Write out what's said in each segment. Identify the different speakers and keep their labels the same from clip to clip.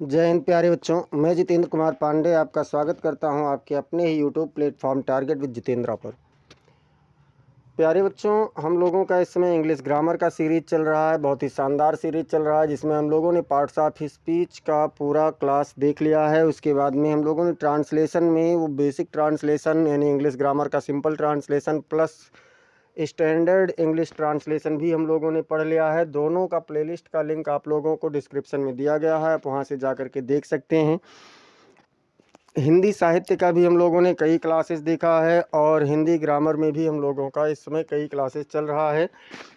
Speaker 1: जय हिंद प्यारे बच्चों, मैं जितेंद्र कुमार पांडे आपका स्वागत करता हूं आपके अपने ही YouTube platform target with Jitendra पर। प्यारे बच्चों, हम लोगों का इस समय इंग्लिश ग्रामर का सीरीज चल रहा है। बहुत ही शानदार सीरीज चल रहा है जिसमें हम लोगों ने पार्ट्स ऑफ स्पीच का पूरा क्लास देख लिया है। उसके बाद में हम लोगों ने ट्रांसलेशन में वो बेसिक ट्रांसलेशन यानी इंग्लिश ग्रामर का simple translation plus standard English translation भी हम लोगों ने पढ़ लिया है। दोनों का प्लेलिस्ट का लिंक आप लोगों को डिस्क्रिप्शन में दिया गया है, आप वहाँ से जा कर के देख सकते हैं। हिंदी साहित्य का भी हम लोगों ने कई क्लासेस देखा है और हिंदी ग्रामर में भी हम लोगों का इस समय कई क्लासेस चल रहा है।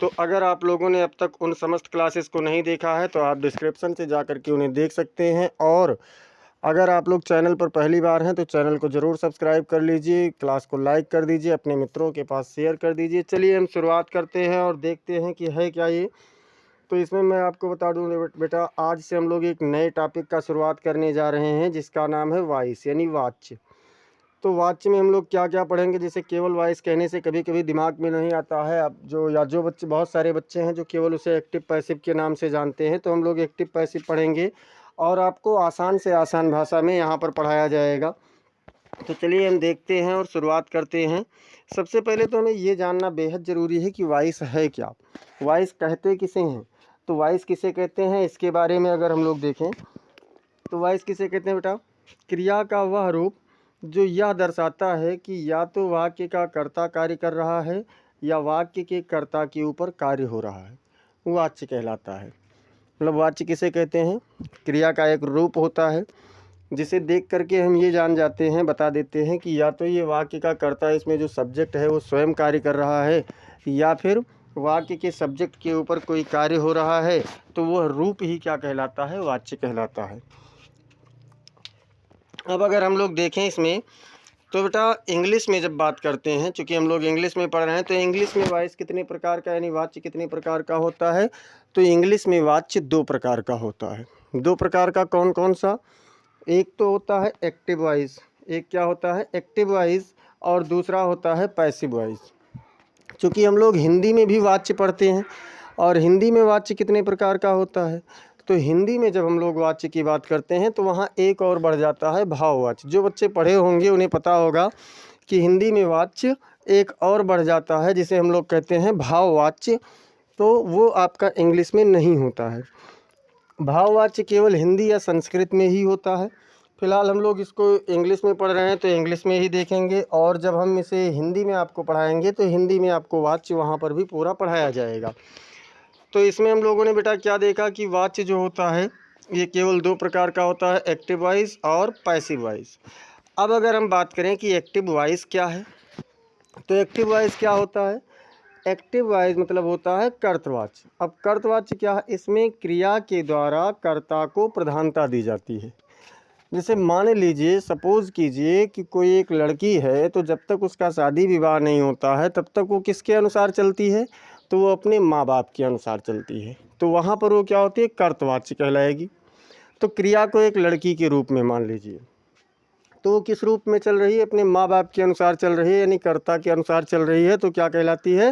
Speaker 1: तो अगर आप लोगों ने अब तक उन समस्त क्लासेस को नहीं देखा है तो आप डिस्क्रिप्शन से जा कर के उन्हें देख सकते हैं। और अगर आप लोग चैनल पर पहली बार हैं तो चैनल को ज़रूर सब्सक्राइब कर लीजिए, क्लास को लाइक कर दीजिए, अपने मित्रों के पास शेयर कर दीजिए। चलिए हम शुरुआत करते हैं और देखते हैं कि है क्या ये। तो इसमें मैं आपको बता दूं बेटा, आज से हम लोग एक नए टॉपिक का शुरुआत करने जा रहे हैं जिसका नाम है वॉइस यानी वाच्य। तो वाच्य में हम लोग क्या क्या पढ़ेंगे, जैसे केवल वॉइस कहने से कभी कभी दिमाग में नहीं आता है। अब जो बच्चे, बहुत सारे बच्चे हैं जो केवल उसे एक्टिव पैसिव के नाम से जानते हैं, तो हम लोग एक्टिव पैसिव पढ़ेंगे और आपको आसान से आसान भाषा में यहाँ पर पढ़ाया जाएगा। तो चलिए हम देखते हैं और शुरुआत करते हैं। सबसे पहले तो हमें ये जानना बेहद ज़रूरी है कि वॉइस है क्या, वॉइस कहते किसे हैं। तो वॉइस किसे कहते हैं इसके बारे में अगर हम लोग देखें तो वॉइस किसे कहते हैं बेटा, क्रिया का वह रूप जो यह दर्शाता है कि या तो वाक्य का कर्ता कार्य कर रहा है या वाक्य के कर्ता के ऊपर कार्य हो रहा है, वो वाच्य कहलाता है। मतलब वाच्य किसे कहते हैं, क्रिया का एक रूप होता है जिसे देख करके हम ये जान जाते हैं, बता देते हैं कि या तो ये वाक्य का कर्ता, इसमें जो सब्जेक्ट है वो स्वयं कार्य कर रहा है या फिर वाक्य के सब्जेक्ट के ऊपर कोई कार्य हो रहा है। तो वह रूप ही क्या कहलाता है, वाच्य कहलाता है। अब अगर हम लोग देखें इसमें तो बेटा इंग्लिश में जब बात करते हैं, चूँकि हम लोग इंग्लिश में पढ़ रहे हैं, तो इंग्लिश में वॉइस कितने प्रकार का यानी वाच्य कितने प्रकार का होता है। तो इंग्लिश में वाच्य दो प्रकार का होता है। दो प्रकार का कौन कौन सा, एक तो होता है एक्टिव वॉइस, एक क्या होता है एक्टिव वॉइस, और दूसरा होता है पैसिव वॉइस। चूँकि हम लोग हिंदी में भी वाच्य पढ़ते हैं और हिंदी में वाच्य कितने प्रकार का होता है, तो हिंदी में जब हम लोग वाच्य की बात करते हैं तो वहाँ एक और बढ़ जाता है भाववाच्य। जो बच्चे पढ़े होंगे उन्हें पता होगा कि हिंदी में वाच्य एक और बढ़ जाता है जिसे हम लोग कहते हैं भाववाच्य। तो वो आपका इंग्लिश में नहीं होता है। भाववाच्य केवल हिंदी या संस्कृत में ही होता है। फिलहाल हम लोग इसको इंग्लिश में पढ़ रहे हैं तो इंग्लिश में ही देखेंगे, और जब हम इसे हिंदी में आपको पढ़ाएंगे तो हिंदी में आपको वाच्य वहाँ पर भी पूरा पढ़ाया जाएगा। तो इसमें हम लोगों ने बेटा क्या देखा कि वाच्य जो होता है ये केवल दो प्रकार का होता है, एक्टिव वॉइस और पैसिव वॉइस। अब अगर हम बात करें कि एक्टिव वॉइस क्या है, तो एक्टिव वॉइस क्या होता है, एक्टिव वॉइस मतलब होता है कर्तवाच्य। अब कर्तवाच्य क्या है, इसमें क्रिया के द्वारा कर्ता को प्रधानता दी जाती है। जैसे मान लीजिए, सपोज कीजिए कि कोई एक लड़की है, तो जब तक उसका शादी विवाह नहीं होता है तब तक वो किसके अनुसार चलती है, तो वो अपने माँ बाप के अनुसार चलती है। तो वहाँ पर वो क्या होती है, कर्तवाच्य कहलाएगी। तो क्रिया को एक लड़की के रूप में मान लीजिए, तो वो किस रूप में चल रही है, अपने माँ बाप के अनुसार चल रही है यानी कर्ता के अनुसार चल रही है, तो क्या कहलाती है,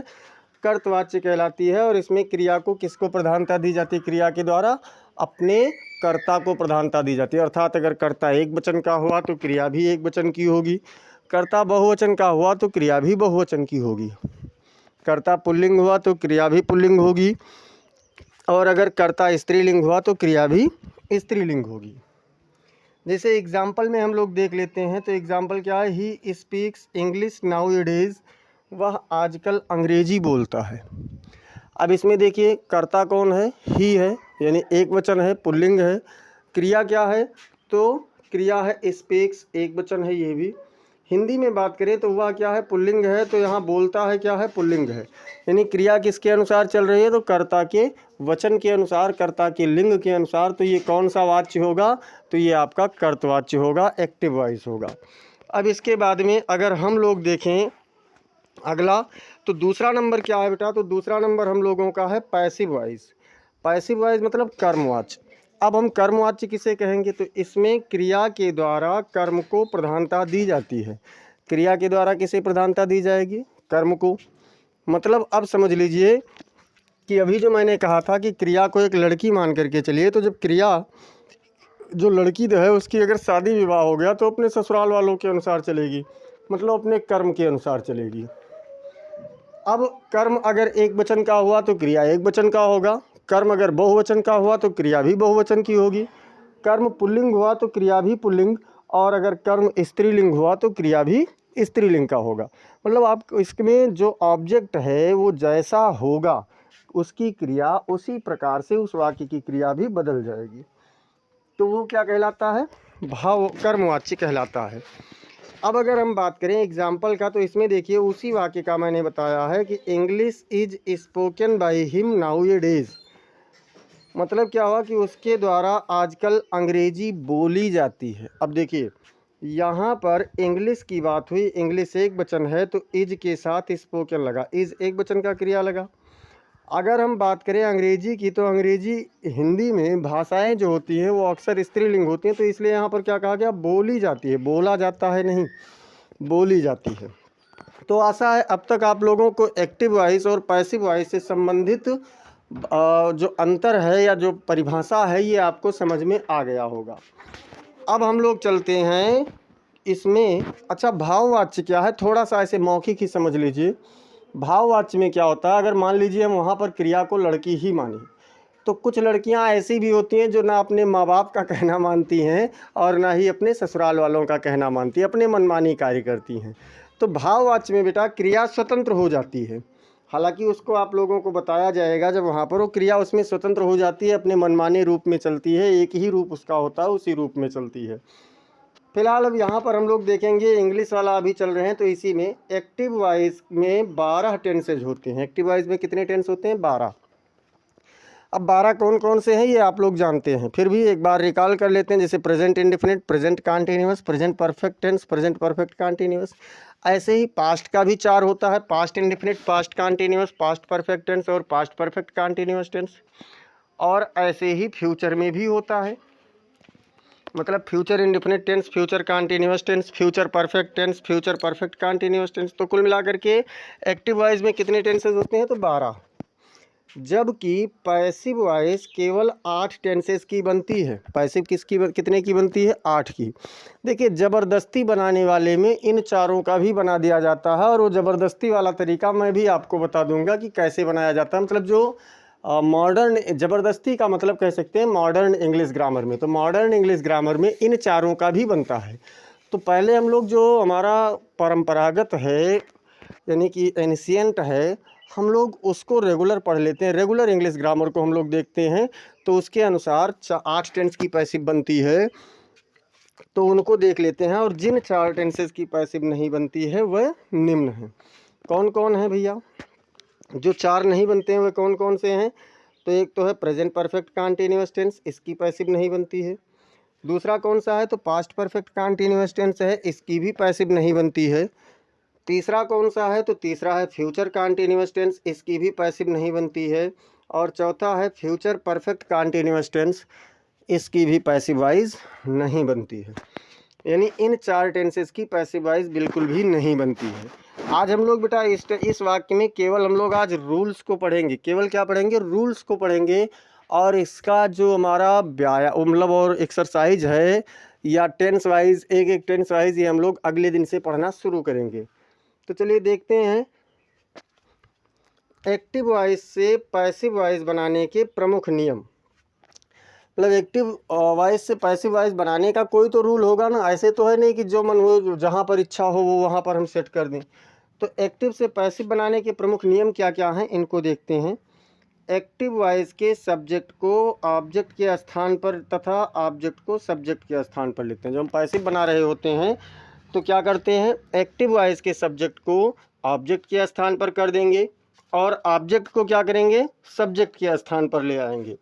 Speaker 1: कर्तवाच्य कहलाती है। और इसमें क्रिया को किसको प्रधानता दी जाती है, क्रिया के द्वारा अपने कर्ता को प्रधानता दी जाती है। अर्थात अगर कर्ता एक वचन का हुआ तो क्रिया भी एक वचन की होगी, कर्ता बहुवचन का हुआ तो क्रिया भी बहुवचन की होगी, कर्ता पुल्लिंग हुआ तो क्रिया भी पुल्लिंग होगी, और अगर कर्ता स्त्रीलिंग हुआ तो क्रिया भी स्त्रीलिंग होगी। जैसे एग्जाम्पल में हम लोग देख लेते हैं, तो एग्जाम्पल क्या है, he speaks English now it, वह आजकल अंग्रेजी बोलता है। अब इसमें देखिए कर्ता कौन है, ही है यानी एक वचन है, पुल्लिंग है। क्रिया क्या है, तो क्रिया है स्पीक्स, एक वचन है ये भी। हिंदी में बात करें तो वह क्या है, पुल्लिंग है, तो यहाँ बोलता है क्या है, पुल्लिंग है। यानी क्रिया किसके अनुसार चल रही है, तो कर्ता के वचन के अनुसार, कर्ता के लिंग के अनुसार। तो ये कौन सा वाच्य होगा, तो ये आपका कर्तवाच्य होगा, एक्टिव वॉइस होगा। अब इसके बाद में अगर हम लोग देखें अगला, तो दूसरा नंबर क्या है बेटा, तो दूसरा नंबर हम लोगों का है पैसिव वॉइस। पैसिव वॉइस मतलब कर्मवाच्य। अब हम कर्मवाच्य किसे कहेंगे, तो इसमें क्रिया के द्वारा कर्म को प्रधानता दी जाती है। क्रिया के द्वारा किसे प्रधानता दी जाएगी, कर्म को। मतलब अब समझ लीजिए कि अभी जो मैंने कहा था कि क्रिया को एक लड़की मान करके चलिए, तो जब क्रिया जो लड़की है उसकी अगर शादी विवाह हो गया तो अपने ससुराल वालों के अनुसार चलेगी, मतलब अपने कर्म के अनुसार चलेगी। अब कर्म अगर एक वचन का हुआ तो क्रिया एक वचन का होगा, कर्म अगर बहुवचन का हुआ तो क्रिया भी बहुवचन की होगी, कर्म पुल्लिंग हुआ तो क्रिया भी पुल्लिंग, और अगर कर्म स्त्रीलिंग हुआ तो क्रिया भी स्त्रीलिंग का होगा। मतलब आप इसमें जो ऑब्जेक्ट है वो जैसा होगा उसकी क्रिया उसी प्रकार से उस वाक्य की क्रिया भी बदल जाएगी। तो वो क्या कहलाता है? भाव कर्मवाच्य कहलाता है। अब अगर हम बात करें एग्जाम्पल का, तो इसमें देखिए उसी वाक्य का मैंने बताया है कि English is spoken by him now A days. मतलब क्या हुआ कि उसके द्वारा आजकल अंग्रेजी बोली जाती है। अब देखिए यहाँ पर इंग्लिश की बात हुई, इंग्लिश एक वचन है तो इज के साथ स्पोकन लगा, इज एक वचन का क्रिया लगा। अगर हम बात करें अंग्रेजी की, तो अंग्रेजी हिंदी में भाषाएं जो होती हैं वो अक्सर स्त्रीलिंग होती हैं, तो इसलिए यहाँ पर क्या कहा गया? बोली जाती है, बोला जाता है नहीं, बोली जाती है। तो आशा है अब तक आप लोगों को एक्टिव वॉइस और पैसिव वॉइस से संबंधित जो अंतर है या जो परिभाषा है ये आपको समझ में आ गया होगा। अब हम लोग चलते हैं इसमें। अच्छा, भाववाच्य क्या है? थोड़ा सा ऐसे मौखिक ही समझ लीजिए। भाववाच्य में क्या होता है? अगर मान लीजिए हम वहाँ पर क्रिया को लड़की ही माने, तो कुछ लड़कियाँ ऐसी भी होती हैं जो ना अपने माँ बाप का कहना मानती हैं और ना ही अपने ससुराल वालों का कहना मानती हैं, अपने मनमानी कार्य करती हैं। तो भाववाच्य में बेटा क्रिया स्वतंत्र हो जाती है। हालांकि उसको आप लोगों को बताया जाएगा जब वहाँ पर वो क्रिया उसमें स्वतंत्र हो जाती है, अपने मनमाने रूप में चलती है, एक ही रूप उसका होता है, उसी रूप में चलती है। फिलहाल अब यहाँ पर हम लोग देखेंगे इंग्लिश वाला अभी चल रहे हैं, तो इसी में एक्टिव वॉइस में 12 टेंसेज होते हैं। एक्टिव वॉइस में कितने टेंस होते हैं? 12। अब 12 कौन कौन से हैं ये आप लोग जानते हैं, फिर भी एक बार रिकॉल कर लेते हैं। जैसे present indefinite, present continuous, present perfect tense, present perfect continuous. ऐसे ही पास्ट का भी 4 होता है, past indefinite, past continuous, past perfect tense और पास्ट परफेक्ट कंटीन्यूअस टेंस। और ऐसे ही फ्यूचर में भी होता है, मतलब future indefinite tense, future continuous tense, future perfect tense, future perfect continuous tense. तो कुल मिलाकर के एक्टिव वॉइस में कितने टेंसेज होते हैं? तो 12। जबकि पैसिव वॉइस केवल 8 टेंसेस की बनती है। पैसिव कितने की बनती है? 8 की। देखिए ज़बरदस्ती बनाने वाले में इन चारों का भी बना दिया जाता है, और वो ज़बरदस्ती वाला तरीका मैं भी आपको बता दूंगा कि कैसे बनाया जाता है। मतलब जो मॉडर्न ज़बरदस्ती का मतलब कह सकते हैं मॉडर्न इंग्लिश ग्रामर में, तो मॉडर्न इंग्लिश ग्रामर में इन चारों का भी बनता है। तो पहले हम लोग जो हमारा परंपरागत है यानी कि एंशिएंट है, हम लोग उसको रेगुलर पढ़ लेते हैं, रेगुलर इंग्लिश ग्रामर को हम लोग देखते हैं, तो उसके अनुसार 8 टेंस की पैसिव बनती है, तो उनको देख लेते हैं। और जिन 4 टेंसेस की पैसिव नहीं बनती है वह निम्न है। कौन कौन है भैया? जो 4 नहीं बनते हैं वे कौन कौन से हैं? तो एक तो है प्रेजेंट परफेक्ट कंटीन्यूअस टेंस, इसकी पैसिव नहीं बनती है। दूसरा कौन सा है? तो पास्ट परफेक्ट कंटीन्यूअस टेंस है, इसकी भी पैसिव नहीं बनती है। तीसरा कौन सा है? तो तीसरा है फ्यूचर कंटीन्यूअस टेंस, इसकी भी पैसिव नहीं बनती है। और चौथा है फ्यूचर परफेक्ट कंटीन्यूअस टेंस, इसकी भी पैसिव वाइज नहीं बनती है। यानी इन 4 टेंसेस की पैसिव वाइज बिल्कुल भी नहीं बनती है। आज हम लोग बेटा इस वाक्य में केवल हम लोग आज रूल्स को पढ़ेंगे। केवल क्या पढ़ेंगे? रूल्स को पढ़ेंगे। और इसका जो हमारा व्यायाम मतलब और एक्सरसाइज है या टेंस वाइज, एक एक टेंस वाइज, ये हम लोग अगले दिन से पढ़ना शुरू करेंगे। तो चलिए देखते हैं एक्टिव वॉइस से पैसिव वॉइस बनाने के प्रमुख नियम। मतलब एक्टिव वॉइस से पैसिव वॉइस बनाने का कोई तो रूल होगा ना, ऐसे तो है नहीं कि जो मन हो जहाँ पर इच्छा हो वो वहाँ पर हम सेट कर दें। तो एक्टिव से पैसिव बनाने के प्रमुख नियम क्या क्या हैं इनको देखते हैं। एक्टिव वॉइस के सब्जेक्ट को ऑब्जेक्ट के स्थान पर तथा ऑब्जेक्ट को सब्जेक्ट के स्थान पर लिखते हैं। जब हम पैसिव बना रहे होते हैं तो क्या करते हैं? एक्टिव वॉइस के सब्जेक्ट को ऑब्जेक्ट के स्थान पर कर देंगे और ऑब्जेक्ट को क्या करेंगे? सब्जेक्ट के स्थान पर ले आएंगे।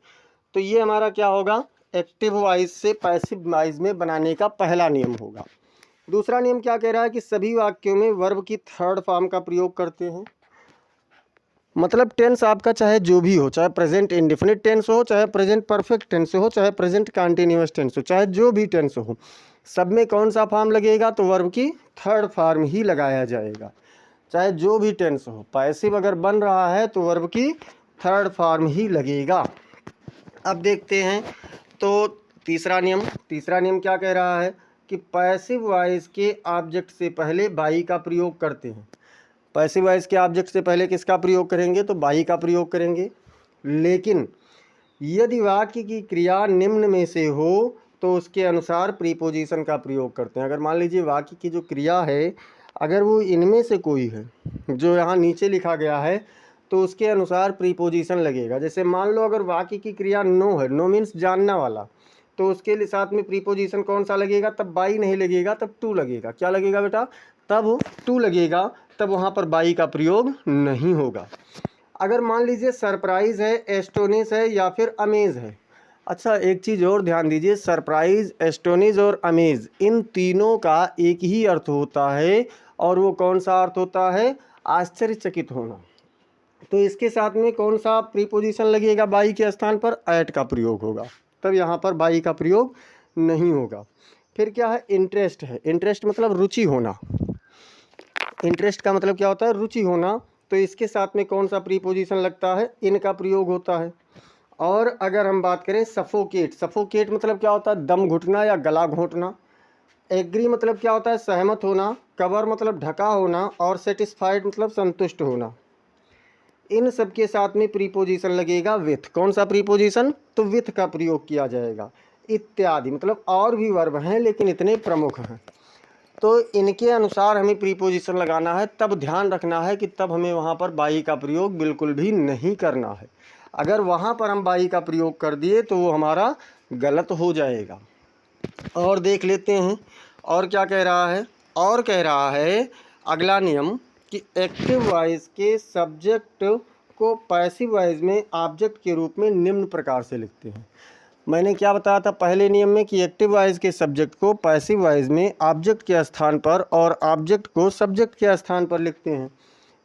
Speaker 1: तो ये हमारा क्या होगा? एक्टिव वॉइस से पैसिव वॉइस में बनाने का पहला नियम होगा। दूसरा नियम क्या कह रहा है कि सभी वाक्यों में वर्ब की थर्ड फॉर्म का प्रयोग करते हैं। मतलब टेंस आपका चाहे जो भी हो, चाहे प्रेजेंट इंडेफिनिट टेंस हो, चाहे प्रेजेंट परफेक्ट टेंस हो, चाहे प्रेजेंट कंटीन्यूअस टेंस हो, चाहे जो भी टेंस हो, सब में कौन सा फॉर्म लगेगा? तो वर्ब की थर्ड फॉर्म ही लगाया जाएगा। चाहे जो भी टेंस हो, पैसिव अगर बन रहा है तो वर्ब की थर्ड फॉर्म ही लगेगा। अब देखते हैं तो तीसरा नियम क्या कह रहा है कि पैसिव वॉइस के ऑब्जेक्ट से पहले बाई का प्रयोग करते हैं। पैसिव वॉइस के ऑब्जेक्ट से पहले किसका प्रयोग करेंगे? तो बाई का प्रयोग करेंगे। लेकिन यदि वाक्य की क्रिया निम्न में से हो तो उसके अनुसार प्रीपोजिशन का प्रयोग करते हैं। अगर मान लीजिए वाक्य की जो क्रिया है अगर वो इनमें से कोई है जो यहाँ नीचे लिखा गया है तो उसके अनुसार प्रीपोजिशन लगेगा। जैसे मान लो अगर वाक्य की क्रिया नो है, नो मीन्स जानना वाला, तो उसके लिए साथ में प्रीपोजिशन कौन सा लगेगा? तब बाई नहीं लगेगा, तब टू लगेगा। क्या लगेगा बेटा? तब टू लगेगा, तब वहाँ पर बाई का प्रयोग नहीं होगा। अगर मान लीजिए सरप्राइज है, एस्टोनिश है या फिर अमेज है। अच्छा एक चीज़ और ध्यान दीजिए, सरप्राइज, एस्टोनिश और अमेज इन तीनों का एक ही अर्थ होता है और वो कौन सा अर्थ होता है? आश्चर्यचकित होना। तो इसके साथ में कौन सा प्रीपोजिशन लगेगा? बाई के स्थान पर एट का प्रयोग होगा, तब यहाँ पर बाई का प्रयोग नहीं होगा। फिर क्या है? इंटरेस्ट है। इंटरेस्ट मतलब रुचि होना। इंटरेस्ट का मतलब क्या होता है? रुचि होना। तो इसके साथ में कौन सा प्रीपोजिशन लगता है? इन का प्रयोग होता है। और अगर हम बात करें सफोकेट, सफोकेट मतलब क्या होता है? दम घुटना या गला घोंटना। एग्री मतलब क्या होता है? सहमत होना। कवर मतलब ढका होना। और सेटिस्फाइड मतलब संतुष्ट होना। इन सब के साथ में प्रीपोजिशन लगेगा विथ। कौन सा प्रीपोजिशन? तो विथ का प्रयोग किया जाएगा। इत्यादि मतलब और भी वर्ब हैं लेकिन इतने प्रमुख हैं, तो इनके अनुसार हमें प्रीपोजिशन लगाना है। तब ध्यान रखना है कि तब हमें वहाँ पर बाई का प्रयोग बिल्कुल भी नहीं करना है। अगर वहाँ पर हम बाई का प्रयोग कर दिए तो वो हमारा गलत हो जाएगा। और देख लेते हैं और क्या कह रहा है। और कह रहा है अगला नियम कि एक्टिव वॉइस के सब्जेक्ट को पैसिव वॉइस में ऑब्जेक्ट के रूप में निम्न प्रकार से लिखते हैं। मैंने क्या बताया था पहले नियम में कि एक्टिव वॉइस के सब्जेक्ट को पैसिव वॉइस में ऑब्जेक्ट के स्थान पर और ऑब्जेक्ट को सब्जेक्ट के स्थान पर लिखते हैं।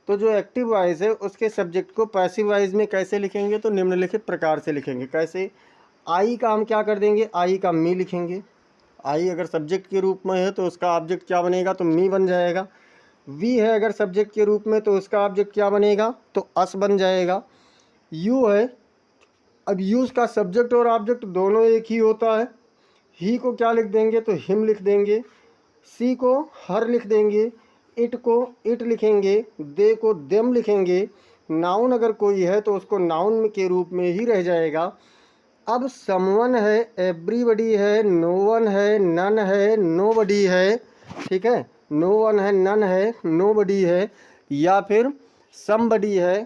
Speaker 1: तो जो एक्टिव वॉइस है उसके सब्जेक्ट को पैसिव वॉइस में कैसे लिखेंगे? तो निम्नलिखित प्रकार से लिखेंगे। कैसे? आई का हम क्या कर देंगे? आई का मी लिखेंगे। आई अगर सब्जेक्ट के रूप में है तो उसका ऑब्जेक्ट क्या बनेगा? तो मी बन जाएगा। वी है अगर सब्जेक्ट के रूप में तो उसका ऑब्जेक्ट क्या बनेगा? तो अस बन जाएगा। यू है, अब यूज का सब्जेक्ट और ऑब्जेक्ट दोनों एक ही होता है। ही को क्या लिख देंगे? तो हिम लिख देंगे। सी को हर लिख देंगे। इट को इट लिखेंगे। दे को देम लिखेंगे। नाउन अगर कोई है तो उसको नाउन के रूप में ही रह जाएगा। अब समवन है, एवरीबडी है, नो वन है, नन है, नोबडी है। ठीक है, नो वन है, नन है, नोबडी है, या फिर समबडी है,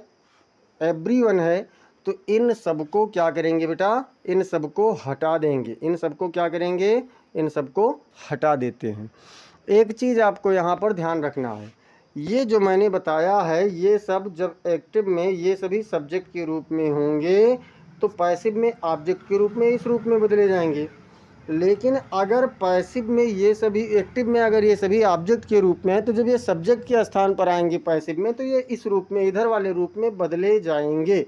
Speaker 1: एवरीवन है। तो इन सबको क्या करेंगे बेटा? इन सबको हटा देंगे। इन सबको क्या करेंगे? इन सबको हटा देते हैं। एक चीज़ आपको यहाँ पर ध्यान रखना है, ये जो मैंने बताया है ये सब जब एक्टिव में ये सभी सब्जेक्ट के रूप में होंगे तो पैसिव में ऑब्जेक्ट के रूप में इस रूप में बदले जाएंगे। लेकिन अगर पैसिव में ये सभी, एक्टिव में अगर ये सभी ऑब्जेक्ट के रूप में है तो जब ये सब्जेक्ट के स्थान पर आएंगे पैसिव में तो ये इस रूप में, इधर वाले रूप में बदले जाएंगे।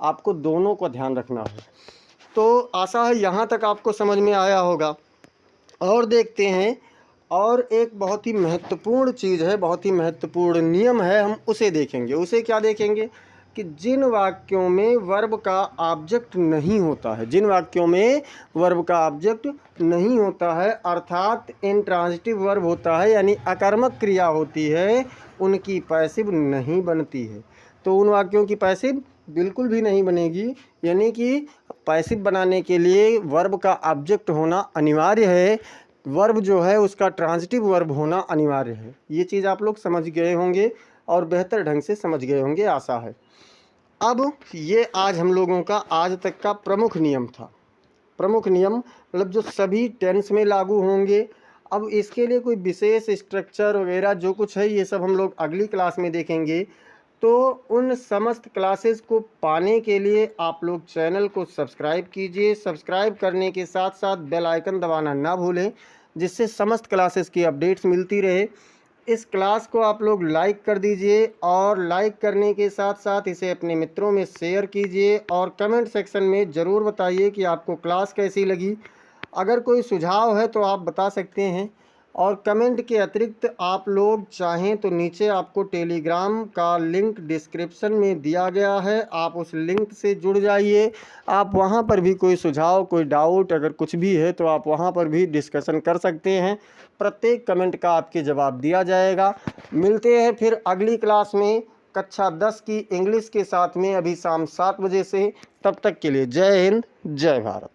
Speaker 1: आपको दोनों को ध्यान रखना है। तो आशा है यहाँ तक आपको समझ में आया होगा। और देखते हैं, और एक बहुत ही महत्वपूर्ण चीज़ है, बहुत ही महत्वपूर्ण नियम है, हम उसे देखेंगे। उसे क्या देखेंगे कि जिन वाक्यों में वर्ब का ऑब्जेक्ट नहीं होता है, जिन वाक्यों में वर्ब का ऑब्जेक्ट नहीं होता है अर्थात इंट्रांजिटिव वर्ब होता है यानी अकर्मक क्रिया होती है, उनकी पैसिव नहीं बनती है। तो उन वाक्यों की पैसिव बिल्कुल भी नहीं बनेगी। यानी कि पैसिव बनाने के लिए वर्ब का ऑब्जेक्ट होना अनिवार्य है, वर्ब जो है उसका ट्रांजिटिव वर्ब होना अनिवार्य है। ये चीज़ आप लोग समझ गए होंगे और बेहतर ढंग से समझ गए होंगे, आशा है। अब ये आज हम लोगों का आज तक का प्रमुख नियम था। प्रमुख नियम मतलब जो सभी टेंस में लागू होंगे। अब इसके लिए कोई विशेष स्ट्रक्चर वगैरह जो कुछ है ये सब हम लोग अगली क्लास में देखेंगे। तो उन समस्त क्लासेस को पाने के लिए आप लोग चैनल को सब्सक्राइब कीजिए। सब्सक्राइब करने के साथ साथ बेल आइकन दबाना ना भूलें, जिससे समस्त क्लासेस की अपडेट्स मिलती रहे। इस क्लास को आप लोग लाइक कर दीजिए और लाइक करने के साथ साथ इसे अपने मित्रों में शेयर कीजिए और कमेंट सेक्शन में ज़रूर बताइए कि आपको क्लास कैसी लगी। अगर कोई सुझाव है तो आप बता सकते हैं। और कमेंट के अतिरिक्त आप लोग चाहें तो नीचे आपको टेलीग्राम का लिंक डिस्क्रिप्शन में दिया गया है, आप उस लिंक से जुड़ जाइए। आप वहां पर भी कोई सुझाव, कोई डाउट अगर कुछ भी है तो आप वहां पर भी डिस्कशन कर सकते हैं। प्रत्येक कमेंट का आपके जवाब दिया जाएगा। मिलते हैं फिर अगली क्लास में कक्षा 10 की इंग्लिश के साथ में, अभी शाम 7 बजे से। तब तक के लिए जय हिंद, जय भारत।